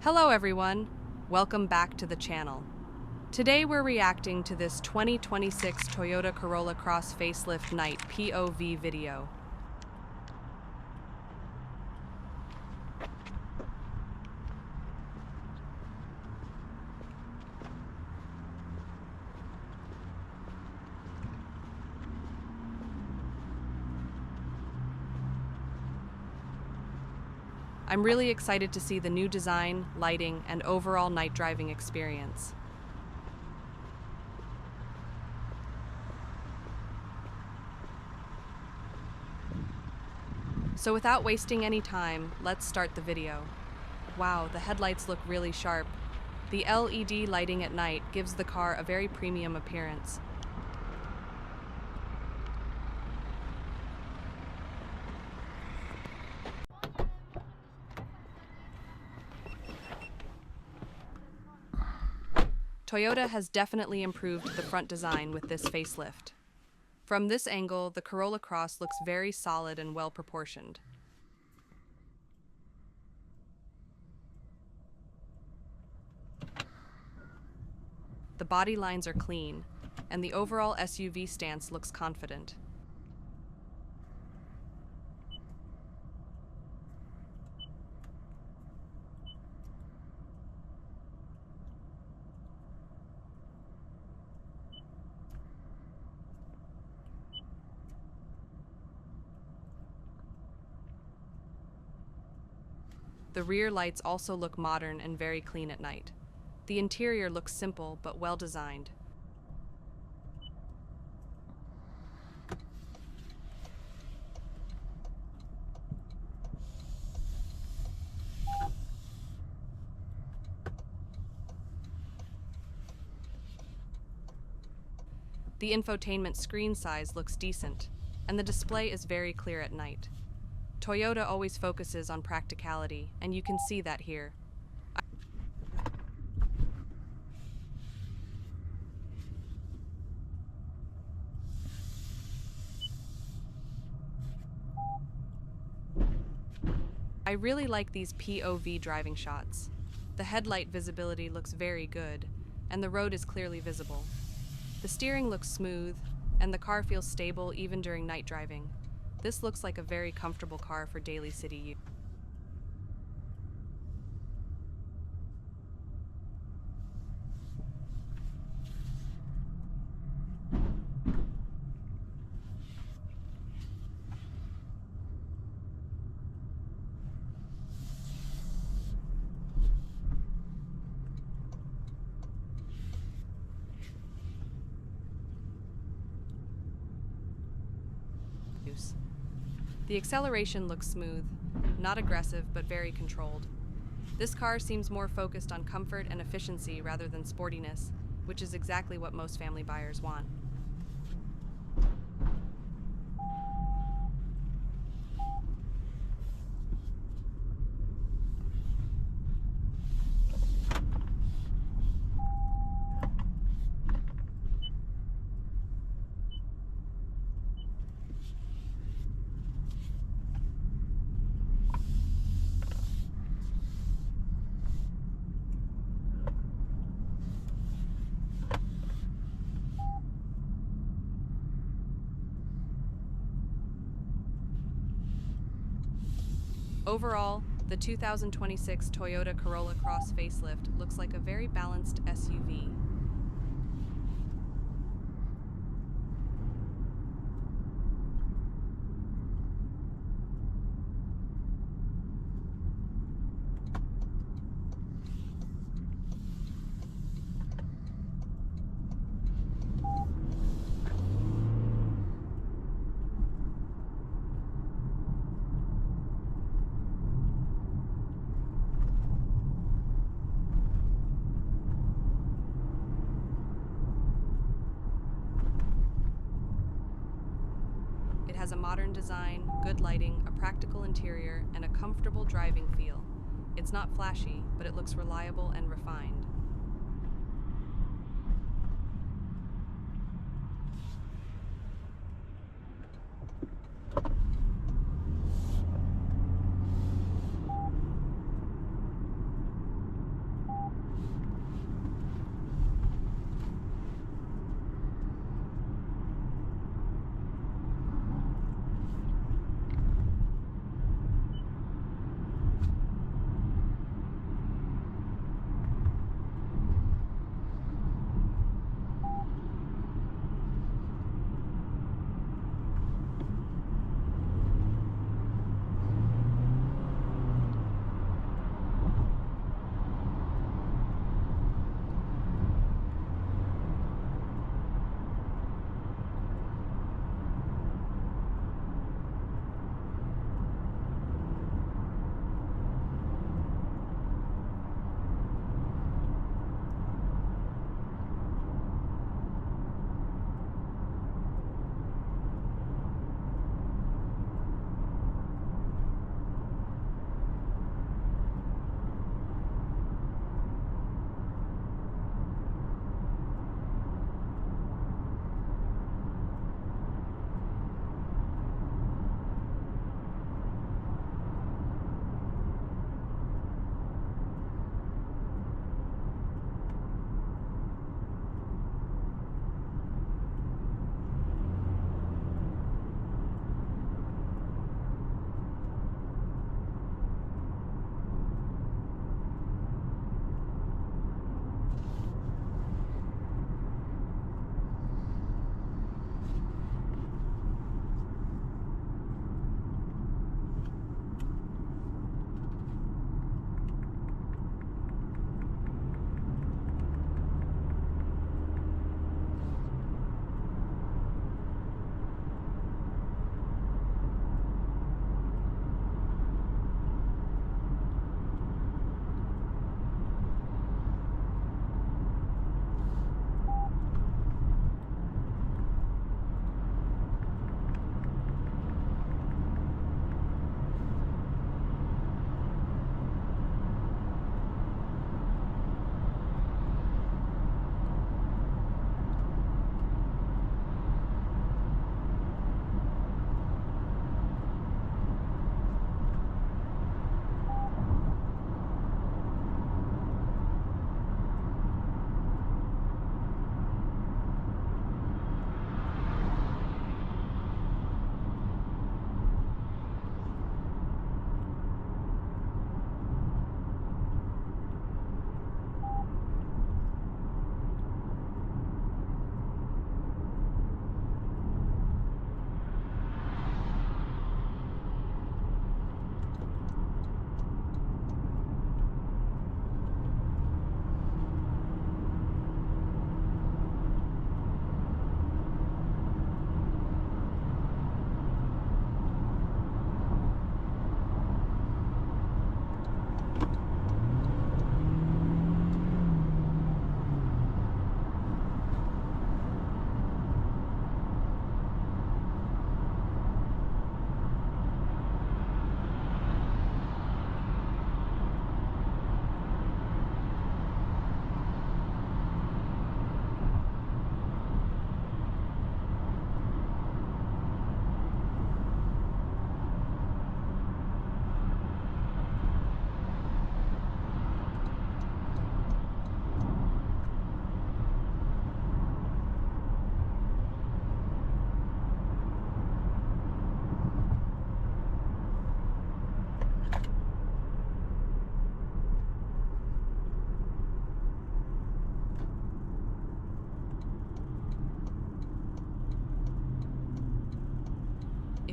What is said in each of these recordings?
Hello everyone, welcome back to the channel. Today we're reacting to this 2026 Toyota Corolla Cross Facelift Night POV video. I'm really excited to see the new design, lighting, and overall night driving experience. So without wasting any time, let's start the video. Wow, the headlights look really sharp. The LED lighting at night gives the car a very premium appearance. Toyota has definitely improved the front design with this facelift. From this angle, the Corolla Cross looks very solid and well proportioned. The body lines are clean, and the overall SUV stance looks confident. The rear lights also look modern and very clean at night. The interior looks simple but well designed. The infotainment screen size looks decent, and the display is very clear at night. Toyota always focuses on practicality, and you can see that here. I really like these POV driving shots. The headlight visibility looks very good, and the road is clearly visible. The steering looks smooth, and the car feels stable even during night driving. This looks like a very comfortable car for daily city use. The acceleration looks smooth, not aggressive, but very controlled. This car seems more focused on comfort and efficiency rather than sportiness, which is exactly what most family buyers want. Overall, the 2026 Toyota Corolla Cross Facelift looks like a very balanced SUV. It has a modern design, good lighting, a practical interior, and a comfortable driving feel. It's not flashy, but it looks reliable and refined.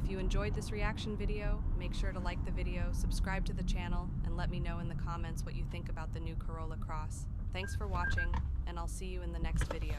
If you enjoyed this reaction video, make sure to like the video, subscribe to the channel, and let me know in the comments what you think about the new Corolla Cross. Thanks for watching, and I'll see you in the next video.